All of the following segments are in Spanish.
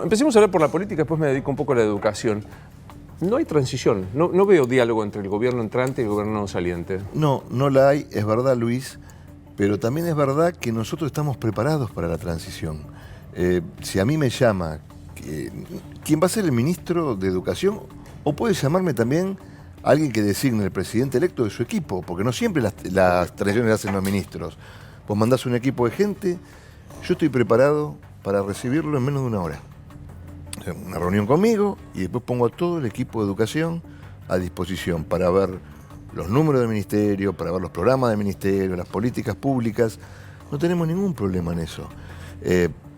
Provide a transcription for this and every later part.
Empecemos a hablar por la política, después me dedico un poco a la educación. No hay transición, no veo diálogo entre el gobierno entrante y el gobierno saliente. No, no la hay, es verdad, Luis, pero también es verdad que nosotros estamos preparados para la transición. Si a mí me llama quién va a ser el ministro de Educación, o puede llamarme también alguien que designe el presidente electo de su equipo, porque no siempre las transiciones las hacen los ministros. Vos mandás un equipo de gente, yo estoy preparado para recibirlo en menos de una hora. Una reunión conmigo y después pongo a todo el equipo de educación a disposición para ver los números del ministerio, para ver los programas del ministerio, las políticas públicas. No tenemos ningún problema en eso.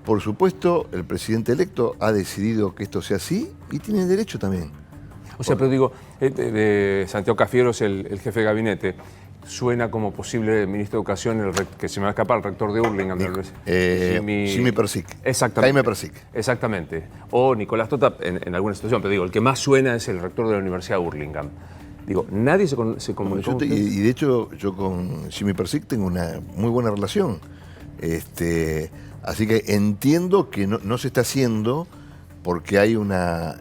Por supuesto, el presidente electo ha decidido que esto sea así y tiene derecho también. O sea, pero digo, Santiago Cafiero es el jefe de gabinete. Suena como posible ministro de Educación, que se me va a escapar, el rector de Hurlingham. Jimmy Persic. Exactamente. Jaime Persic. Exactamente. O Nicolás Tota en alguna situación, pero digo, el que más suena es el rector de la Universidad de Hurlingham. Digo, nadie se comunicó. Y de hecho, yo con Jimmy Persic tengo una muy buena relación. Así que entiendo que no se está haciendo porque hay una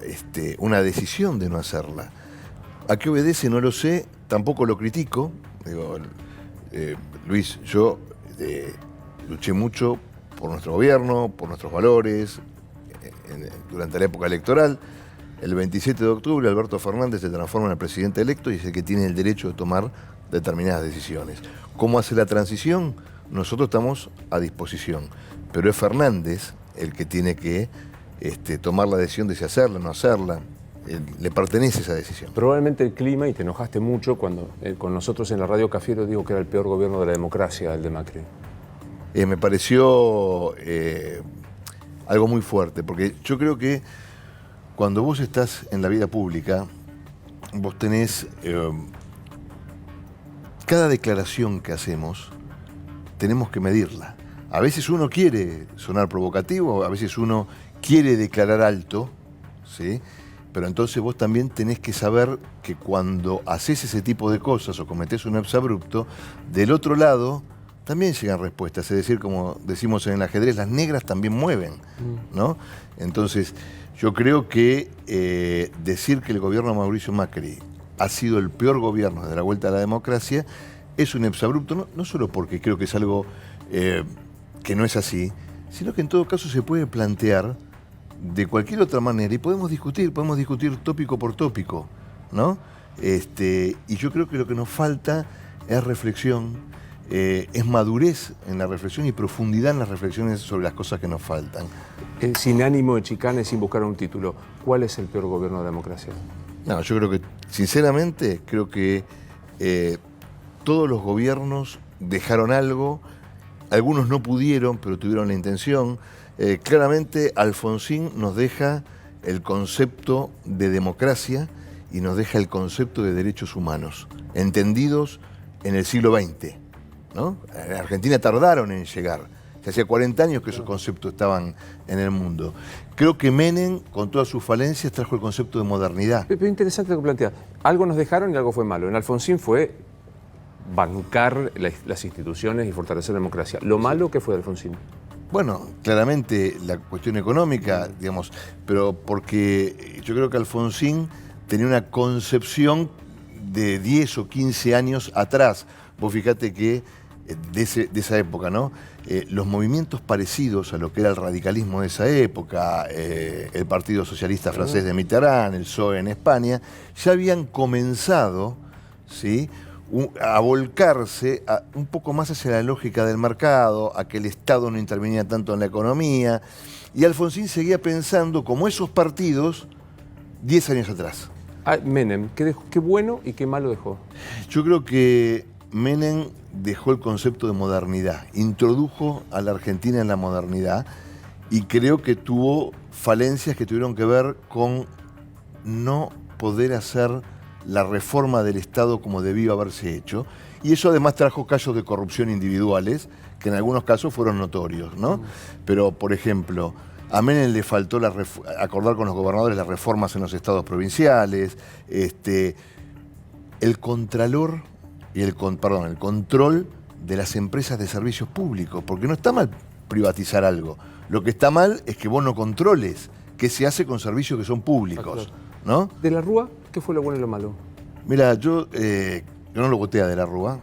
decisión de no hacerla. ¿A qué obedece? No lo sé, tampoco lo critico. Digo, Luis, yo luché mucho por nuestro gobierno, por nuestros valores, durante la época electoral. El 27 de octubre Alberto Fernández se transforma en el presidente electo y es el que tiene el derecho de tomar determinadas decisiones. ¿Cómo hace la transición? Nosotros estamos a disposición, pero es Fernández el que tiene que tomar la decisión de si hacerla o no hacerla. Le pertenece esa decisión. Probablemente el clima, y te enojaste mucho cuando con nosotros en la radio Cafiero digo que era el peor gobierno de la democracia, el de Macri. Me pareció algo muy fuerte, porque yo creo que cuando vos estás en la vida pública, vos tenés cada declaración que hacemos, tenemos que medirla. A veces uno quiere sonar provocativo, a veces uno quiere declarar alto, ¿sí? Pero entonces vos también tenés que saber que cuando haces ese tipo de cosas o cometés un exabrupto, del otro lado también llegan respuestas. Es decir, como decimos en el ajedrez, las negras también mueven, ¿no? Entonces, yo creo que decir que el gobierno de Mauricio Macri ha sido el peor gobierno desde la vuelta a la democracia es un exabrupto, no solo porque creo que es algo que no es así, sino que en todo caso se puede plantear de cualquier otra manera y podemos discutir tópico por tópico, ¿no? Y yo creo que lo que nos falta es reflexión, es madurez en la reflexión y profundidad en las reflexiones sobre las cosas que nos faltan. Sin ánimo de chicana y sin buscar un título, ¿cuál es el peor gobierno de la democracia? No, yo creo que, sinceramente, todos los gobiernos dejaron algo, algunos no pudieron, pero tuvieron la intención. Claramente Alfonsín nos deja el concepto de democracia y nos deja el concepto de derechos humanos, entendidos en el siglo XX, ¿no? En Argentina tardaron en llegar, ya hacía 40 años que esos conceptos estaban en el mundo. Creo que Menem, con todas sus falencias, trajo el concepto de modernidad. Pero interesante lo que plantea. Algo nos dejaron y algo fue malo. En Alfonsín fue bancar las instituciones y fortalecer la democracia. ¿Lo malo qué fue de Alfonsín? Bueno, claramente la cuestión económica, digamos, pero porque yo creo que Alfonsín tenía una concepción de 10 o 15 años atrás. Vos fijate que de esa época, ¿no? Los movimientos parecidos a lo que era el radicalismo de esa época, el Partido Socialista Francés de Mitterrand, el PSOE en España, ya habían comenzado, ¿sí?, a volcarse un poco más hacia la lógica del mercado, a que el Estado no intervenía tanto en la economía. Y Alfonsín seguía pensando como esos partidos 10 años atrás. Menem, ¿qué bueno y qué malo dejó? Yo creo que Menem dejó el concepto de modernidad, introdujo a la Argentina en la modernidad y creo que tuvo falencias que tuvieron que ver con no poder hacer la reforma del Estado como debió haberse hecho, y eso además trajo casos de corrupción individuales, que en algunos casos fueron notorios, ¿no? Pero, por ejemplo, a Menem le faltó acordar con los gobernadores las reformas en los estados provinciales, el control de las empresas de servicios públicos, porque no está mal privatizar algo, lo que está mal es que vos no controles que se hace con servicios que son públicos, ¿no? ¿De la Rúa qué fue lo bueno y lo malo? Mira, yo no lo voté a De la Rúa.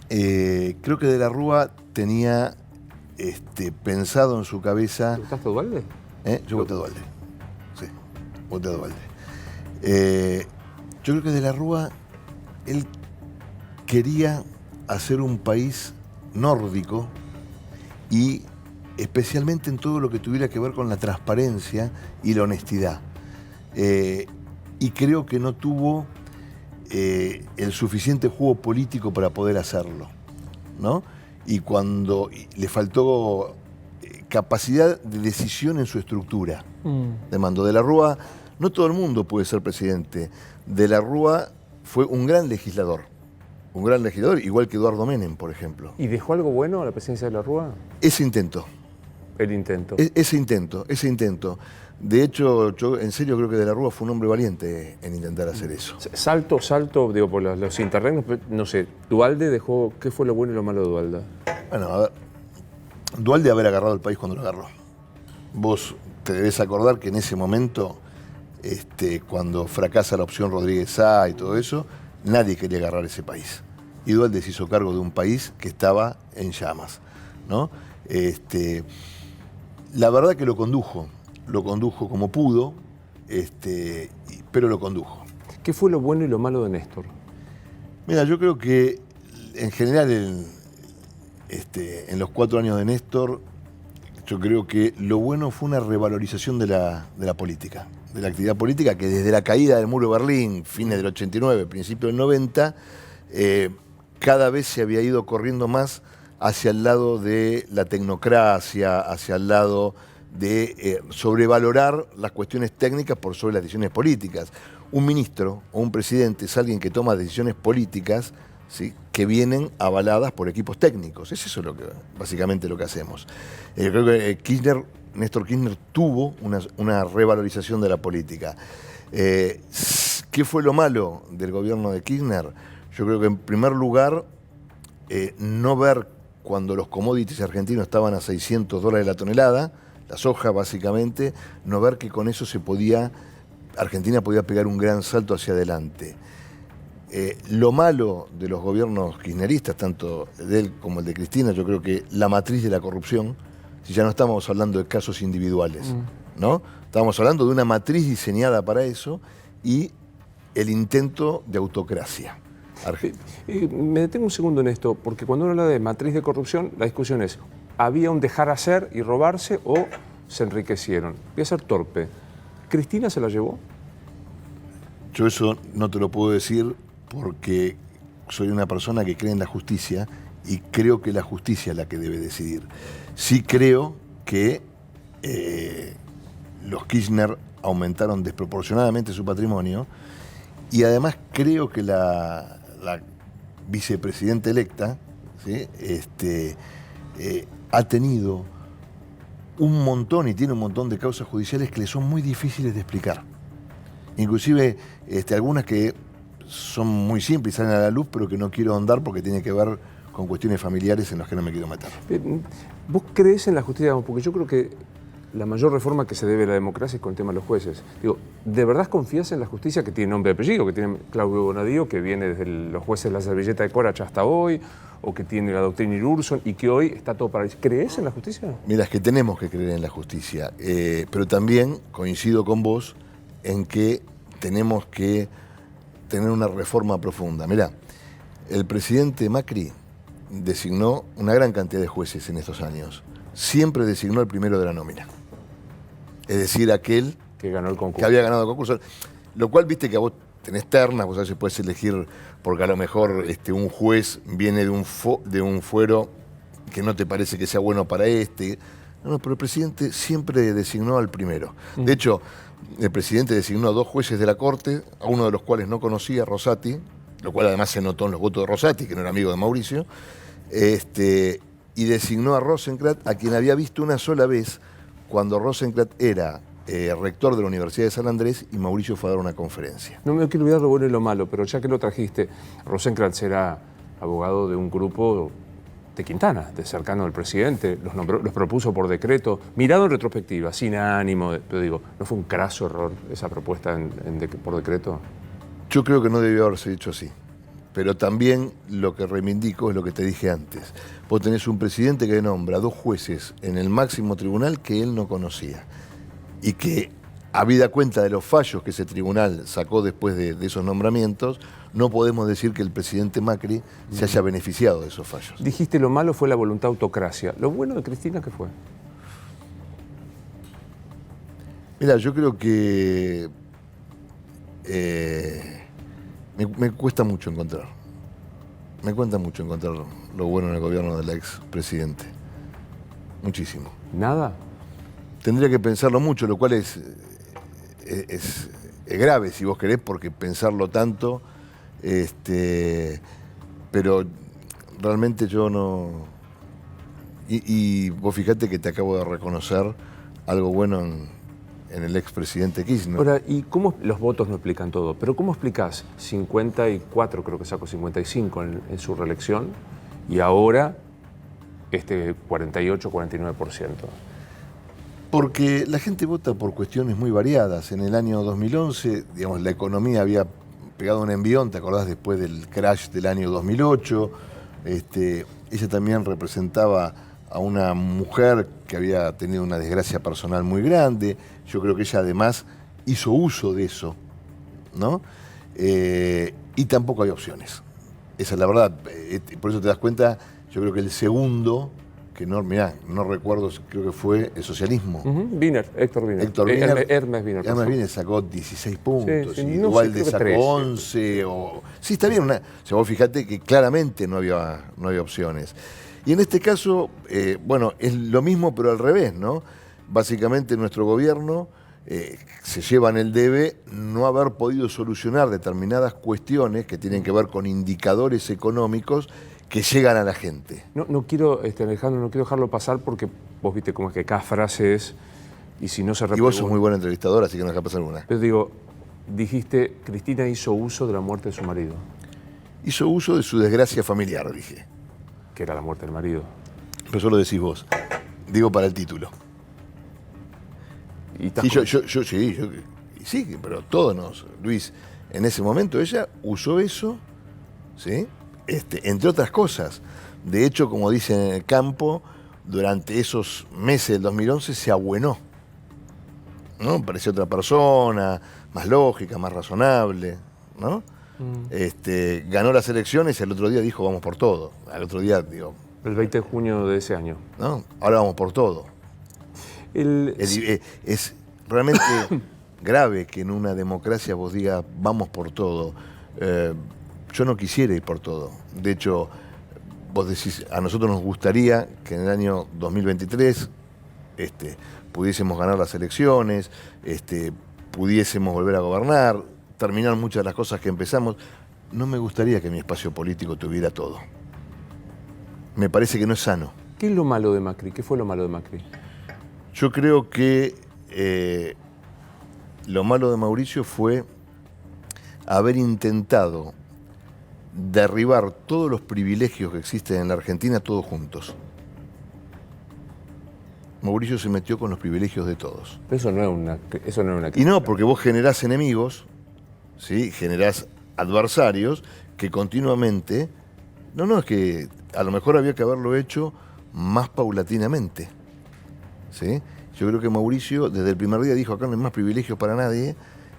Creo que De la Rúa tenía pensado en su cabeza... ¿Te gustaste Dualde? Yo voté a Dualde. Sí, voté a Dualde. Yo creo que De la Rúa, él quería hacer un país nórdico y especialmente en todo lo que tuviera que ver con la transparencia y la honestidad. Y creo que no tuvo el suficiente juego político para poder hacerlo, ¿no? Y cuando le faltó capacidad de decisión en su estructura de mando. De la Rúa, no todo el mundo puede ser presidente. De la Rúa fue un gran legislador, igual que Eduardo Menem, por ejemplo. ¿Y dejó algo bueno a la presidencia de la Rúa? Ese intento. El intento. Ese intento. De hecho, yo en serio creo que De la Rúa fue un hombre valiente en intentar hacer eso. Salto, digo, por los interregnos, no sé, Dualde dejó, ¿qué fue lo bueno y lo malo de Dualde? Bueno, a ver, Dualde haber agarrado el país cuando lo agarró. Vos te debes acordar que en ese momento, cuando fracasa la opción Rodríguez Sá y todo eso, nadie quería agarrar ese país. Y Dualde se hizo cargo de un país que estaba en llamas, ¿no? La verdad que lo condujo como pudo, pero lo condujo. ¿Qué fue lo bueno y lo malo de Néstor? Mira, yo creo que en general en los 4 años de Néstor, yo creo que lo bueno fue una revalorización de la política, de la actividad política, que desde la caída del muro de Berlín, fines del 89, principios del 90, cada vez se había ido corriendo más hacia el lado de la tecnocracia, hacia el lado de sobrevalorar las cuestiones técnicas por sobre las decisiones políticas. Un ministro o un presidente es alguien que toma decisiones políticas, ¿sí?, que vienen avaladas por equipos técnicos. Es eso básicamente lo que hacemos. Creo que Néstor Kirchner tuvo una revalorización de la política. ¿Qué fue lo malo del gobierno de Kirchner? Yo creo que en primer lugar, no ver cuando los commodities argentinos estaban a $600 la tonelada, la soja básicamente, no ver que con eso Argentina podía pegar un gran salto hacia adelante. Lo malo de los gobiernos kirchneristas, tanto de él como el de Cristina, yo creo que la matriz de la corrupción, si ya no estamos hablando de casos individuales, ¿no? Estamos hablando de una matriz diseñada para eso y el intento de autocracia. Me detengo un segundo en esto, porque cuando uno habla de matriz de corrupción, la discusión es, ¿había un dejar hacer y robarse o se enriquecieron? Voy a ser torpe. ¿Cristina se la llevó? Yo eso no te lo puedo decir porque soy una persona que cree en la justicia y creo que la justicia es la que debe decidir. Sí creo que los Kirchner aumentaron desproporcionadamente su patrimonio y además creo que la vicepresidenta electa, ¿sí?, ha tenido un montón y tiene un montón de causas judiciales que le son muy difíciles de explicar. Inclusive algunas que son muy simples y salen a la luz, pero que no quiero ahondar porque tiene que ver con cuestiones familiares en las que no me quiero meter. ¿Vos crees en la justicia? Porque yo creo que la mayor reforma que se debe a la democracia es con el tema de los jueces. Digo, ¿de verdad confías en la justicia que tiene nombre y apellido, que tiene Claudio Bonadío, que viene desde los jueces de la servilleta de Corach hasta hoy, o que tiene la doctrina Irurson y que hoy está todo paralizado? ¿Crees en la justicia? Mira, es que tenemos que creer en la justicia, pero también coincido con vos en que tenemos que tener una reforma profunda. Mirá, el presidente Macri designó una gran cantidad de jueces en estos años. Siempre designó el primero de la nómina. Es decir, aquel que ganó el concurso. Que había ganado el concurso. Lo cual, viste que a vos tenés ternas, vos a veces puedes elegir, porque a lo mejor un juez viene de un fuero que no te parece que sea bueno para No, pero el presidente siempre designó al primero. De hecho, el presidente designó a 2 jueces de la Corte, a uno de los cuales no conocía, Rosati, lo cual además se notó en los votos de Rosati, que no era amigo de Mauricio, y designó a Rosenkrantz, a quien había visto una sola vez cuando Rosenkrantz era rector de la Universidad de San Andrés y Mauricio fue a dar una conferencia. No me quiero olvidar lo bueno y lo malo, pero ya que lo trajiste, Rosenkrantz era abogado de un grupo de Quintana, de cercano del presidente, los propuso por decreto, mirado en retrospectiva, sin ánimo, pero digo, ¿no fue un craso error esa propuesta por decreto? Yo creo que no debió haberse dicho así. Pero también lo que reivindico es lo que te dije antes. Vos tenés un presidente que nombra 2 jueces en el máximo tribunal que él no conocía. Y que, habida cuenta de los fallos que ese tribunal sacó después de esos nombramientos, no podemos decir que el presidente Macri se haya beneficiado de esos fallos. Dijiste lo malo fue la voluntad autocracia. ¿Lo bueno de Cristina qué fue? Mira, yo creo que me cuesta mucho encontrar. Me cuesta mucho encontrar lo bueno en el gobierno del expresidente. Muchísimo. ¿Nada? Tendría que pensarlo mucho, lo cual es grave, si vos querés, porque pensarlo tanto, pero realmente yo no... Y vos fijate que te acabo de reconocer algo bueno en el expresidente Kirchner. Ahora, ¿y cómo los votos no explican todo? Pero ¿cómo explicás 54, creo que sacó 55 en su reelección, y ahora 48, 49%? Porque la gente vota por cuestiones muy variadas. En el año 2011, digamos, la economía había pegado un envión, ¿te acordás? Después del crash del año 2008. Ella también representaba a una mujer que había tenido una desgracia personal muy grande. Yo creo que ella además hizo uso de eso, ¿no? Y tampoco hay opciones. Esa es la verdad. Por eso te das cuenta, yo creo que el segundo, que no, mirá, no recuerdo, creo que fue el socialismo. Wiener, Héctor Wiener. Hermes Wiener. Hermes Wiener sacó 16 puntos, Sí, y no Duhalde sé, sacó 13. 11. Sí, está bien. O sea, vos fijate que claramente no había opciones. Y en este caso, bueno, es lo mismo pero al revés, ¿no? Básicamente nuestro gobierno se lleva en el debe no haber podido solucionar determinadas cuestiones que tienen que ver con indicadores económicos que llegan a la gente. No quiero, Alejandro, no quiero dejarlo pasar porque vos viste cómo es que cada frase es, y si no se repite... Y vos sos muy buen entrevistador, así que no deja pasar una. Pero digo, dijiste, Cristina hizo uso de la muerte de su marido. Hizo uso de su desgracia familiar, dije. Que era la muerte del marido. Pero eso lo decís vos. Digo para el título. Y Sí, sí, pero todos nos... Luis, en ese momento ella usó eso, ¿sí? Entre otras cosas. De hecho, como dicen en el campo, durante esos meses del 2011 se abuenó, ¿no? Parecía otra persona, más lógica, más razonable, ¿no? Ganó las elecciones y al otro día dijo vamos por todo. Al otro día, digo... El 20 de junio de ese año. ¿No? Ahora vamos por todo. Es realmente grave que en una democracia vos digas vamos por todo. Yo no quisiera ir por todo. De hecho, vos decís, a nosotros nos gustaría que en el año 2023 pudiésemos ganar las elecciones, pudiésemos volver a gobernar, terminar muchas de las cosas que empezamos. No me gustaría que mi espacio político tuviera todo. Me parece que no es sano. ¿Qué es lo malo de Macri? ¿Qué fue lo malo de Macri? Yo creo que lo malo de Mauricio fue haber intentado derribar todos los privilegios que existen en la Argentina todos juntos. Mauricio se metió con los privilegios de todos. Pero eso no es una crítica. Y no, porque vos generás enemigos, ¿sí? Generás adversarios que continuamente... No, es que a lo mejor había que haberlo hecho más paulatinamente, ¿sí? Yo creo que Mauricio desde el primer día dijo acá no hay más privilegios para nadie,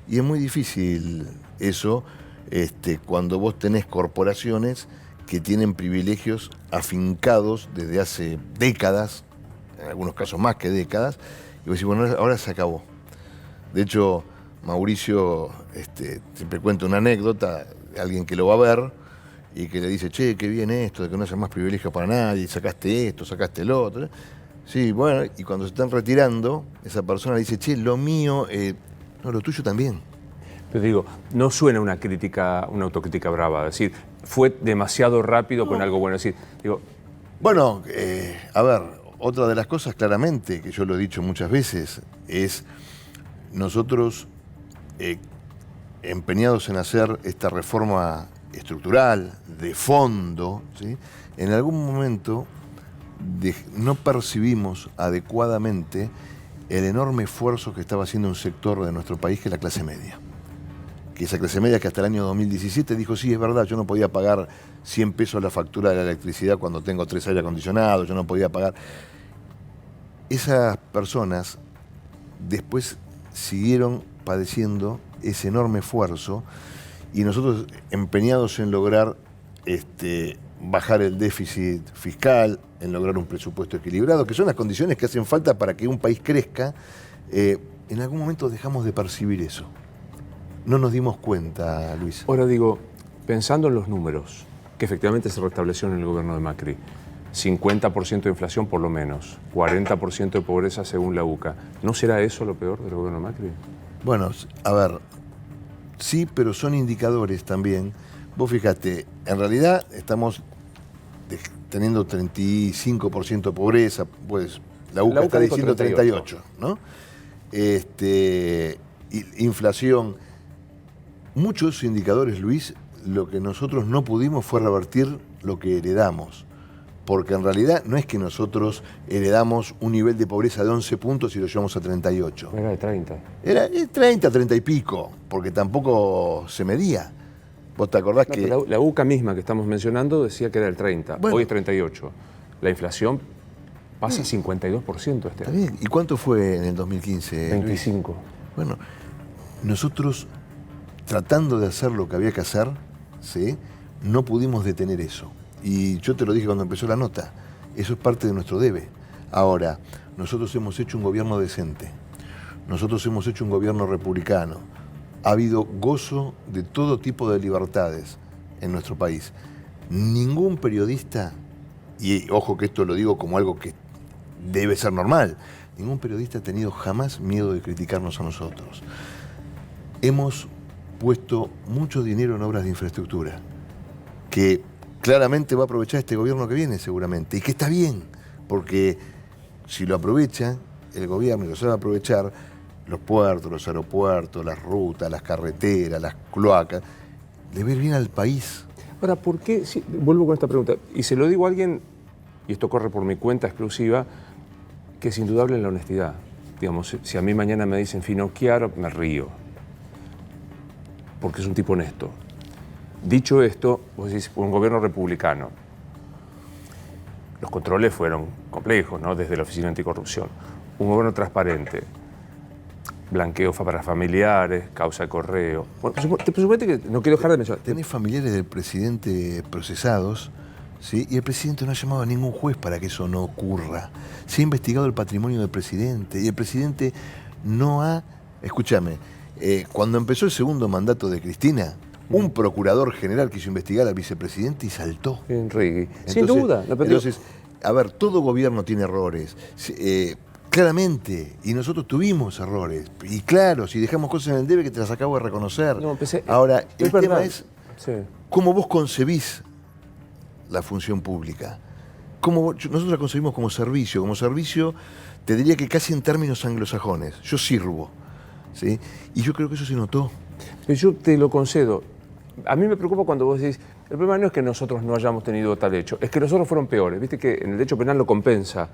y es muy difícil eso cuando vos tenés corporaciones que tienen privilegios afincados desde hace décadas, en algunos casos más que décadas, y vos decís, bueno, ahora se acabó. De hecho, Mauricio siempre cuenta una anécdota de alguien que lo va a ver y que le dice, che, qué bien esto, de que no haya más privilegios para nadie, sacaste esto, sacaste el otro. Sí, bueno, y cuando se están retirando, esa persona le dice, che, lo mío, no, lo tuyo también. Pero digo, no suena una crítica, una autocrítica brava, es decir, fue demasiado rápido con algo bueno, es decir, digo... Bueno, a ver, otra de las cosas claramente, que yo lo he dicho muchas veces, es nosotros empeñados en hacer esta reforma estructural, de fondo, ¿sí? En algún momento no percibimos adecuadamente el enorme esfuerzo que estaba haciendo un sector de nuestro país, que es la clase media. Que esa clase media que hasta el año 2017 dijo, sí, es verdad, yo no podía pagar 100 pesos la factura de la electricidad cuando tengo 3 aire acondicionados, yo no podía pagar. Esas personas después siguieron padeciendo ese enorme esfuerzo y nosotros empeñados en lograr bajar el déficit fiscal, en lograr un presupuesto equilibrado, que son las condiciones que hacen falta para que un país crezca, en algún momento dejamos de percibir eso. No nos dimos cuenta, Luis. Ahora digo, pensando en los números, que efectivamente se restablecieron en el gobierno de Macri, 50% de inflación por lo menos, 40% de pobreza según la UCA, ¿no será eso lo peor del gobierno de Macri? Bueno, a ver, sí, pero son indicadores también. Vos fíjate, en realidad estamos teniendo 35% de pobreza, pues la UCA está diciendo 38, ¿no? Inflación. Muchos de esos indicadores, Luis, lo que nosotros no pudimos fue revertir lo que heredamos. Porque en realidad no es que nosotros heredamos un nivel de pobreza de 11 puntos y lo llevamos a 38. Era de 30. Era 30, 30 y pico, porque tampoco se medía. ¿Vos te acordás que...? La UCA misma que estamos mencionando decía que era el 30, bueno, hoy es 38. La inflación pasa a 52% este año. ¿Y cuánto fue en el 2015? 25. Luis? Bueno, nosotros tratando de hacer lo que había que hacer, ¿sí? No pudimos detener eso. Y yo te lo dije cuando empezó la nota, eso es parte de nuestro debe. Ahora, nosotros hemos hecho un gobierno decente, nosotros hemos hecho un gobierno republicano, ha habido gozo de todo tipo de libertades en nuestro país. Ningún periodista, y ojo que esto lo digo como algo que debe ser normal, ningún periodista ha tenido jamás miedo de criticarnos a nosotros. Hemos puesto mucho dinero en obras de infraestructura, que claramente va a aprovechar este gobierno que viene seguramente, y que está bien, porque si lo aprovecha el gobierno y lo sabe aprovechar, los puertos, los aeropuertos, las rutas, las carreteras, las cloacas, le va a ir bien al país. Ahora, ¿por qué? Sí, vuelvo con esta pregunta, y se lo digo a alguien, y esto corre por mi cuenta exclusiva, que es indudable en la honestidad. Digamos, si a mí mañana me dicen Finocchiaro, me río, porque es un tipo honesto. Dicho esto, vos decís, un gobierno republicano. Los controles fueron complejos, ¿no? Desde la Oficina Anticorrupción. Un gobierno transparente. Blanqueo para familiares, causa de correo. Bueno, te suponete que no quiero dejar de mencionar. Tenés familiares del presidente procesados, ¿sí? Y el presidente no ha llamado a ningún juez para que eso no ocurra. Se ha investigado el patrimonio del presidente y el presidente no ha... Escúchame, cuando empezó el segundo mandato de Cristina, un procurador general quiso investigar al vicepresidente y saltó. Enrique. Sin duda. Entonces, a ver, todo gobierno tiene errores. Claramente, y nosotros tuvimos errores. Y claro, si dejamos cosas en el debe que te las acabo de reconocer. No, ahora, el tema es sí, cómo vos concebís la función pública. Nosotros la concebimos como servicio, te diría que casi en términos anglosajones. Yo sirvo, ¿sí? Y yo creo que eso se notó. Yo te lo concedo. A mí me preocupa cuando vos decís, el problema no es que nosotros no hayamos tenido tal hecho, es que los otros fueron peores. Viste que en el derecho penal lo compensa.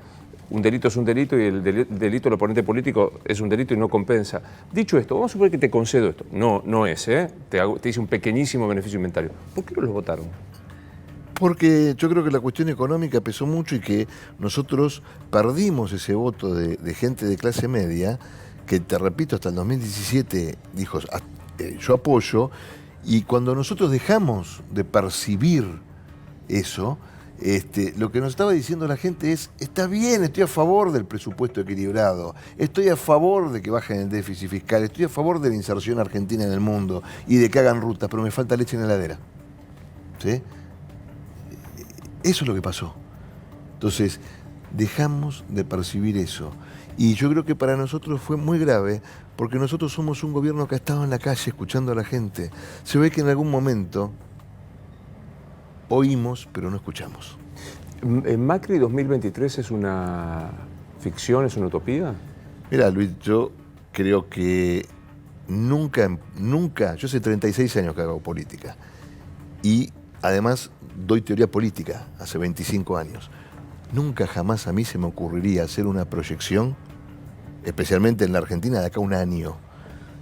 Un delito es un delito y el delito del oponente político es un delito y no compensa. Dicho esto, vamos a suponer que te concedo esto. No es, ¿eh? Te hice un pequeñísimo beneficio inventario. ¿Por qué no los votaron? Porque yo creo que la cuestión económica pesó mucho y que nosotros perdimos ese voto de gente de clase media que, te repito, hasta el 2017 dijo, yo apoyo, y cuando nosotros dejamos de percibir eso, lo que nos estaba diciendo la gente es, está bien, estoy a favor del presupuesto equilibrado, estoy a favor de que bajen el déficit fiscal, estoy a favor de la inserción argentina en el mundo y de que hagan rutas, pero me falta leche en la heladera. ¿Sí? Eso es lo que pasó. Entonces, dejamos de percibir eso. Y yo creo que para nosotros fue muy grave, porque nosotros somos un gobierno que ha estado en la calle escuchando a la gente. Se ve que en algún momento oímos, pero no escuchamos. ¿Macri 2023 es una ficción, es una utopía? Mira, Luis, yo creo que nunca, yo hace 36 años que hago política, y además doy teoría política hace 25 años. Nunca jamás a mí se me ocurriría hacer una proyección, especialmente en la Argentina, de acá a un año.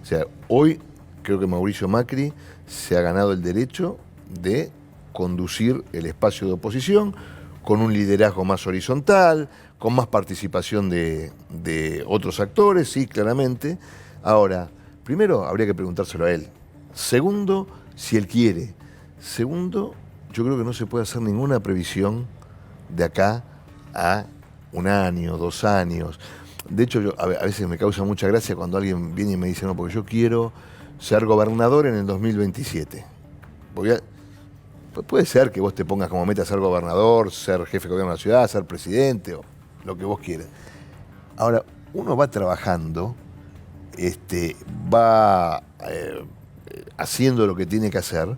O sea, hoy creo que Mauricio Macri se ha ganado el derecho de conducir el espacio de oposición con un liderazgo más horizontal, con más participación de otros actores, sí, claramente. Ahora, primero habría que preguntárselo a él. Segundo, si él quiere. Segundo, yo creo que no se puede hacer ninguna previsión de acá a un año, 2 años. De hecho, a veces me causa mucha gracia cuando alguien viene y me dice, no, porque yo quiero ser gobernador en el 2027. Puede ser que vos te pongas como meta ser gobernador, ser jefe de gobierno de la ciudad, ser presidente o lo que vos quieras. Ahora, uno va trabajando, va haciendo lo que tiene que hacer,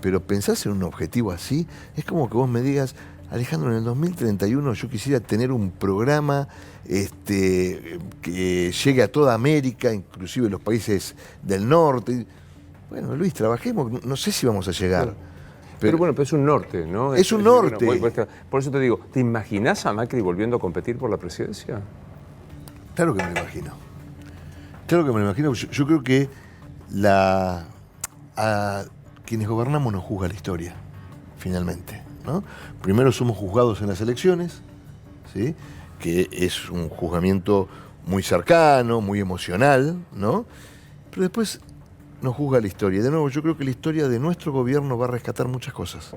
pero pensás en un objetivo así, es como que vos me digas, Alejandro, en el 2031 yo quisiera tener un programa que llegue a toda América, inclusive los países del norte. Bueno, Luis, trabajemos, no sé si vamos a llegar. Claro. Pero bueno, pero es un norte, ¿no? Es un norte. Bueno, por eso te digo, ¿te imaginás a Macri volviendo a competir por la presidencia? Claro que me lo imagino. Claro que me lo imagino. Yo creo que a quienes gobernamos nos juzga la historia, finalmente, ¿no? Primero somos juzgados en las elecciones, ¿sí? Que es un juzgamiento muy cercano, muy emocional, ¿no? Pero después nos juzga la historia. De nuevo, yo creo que la historia de nuestro gobierno va a rescatar muchas cosas.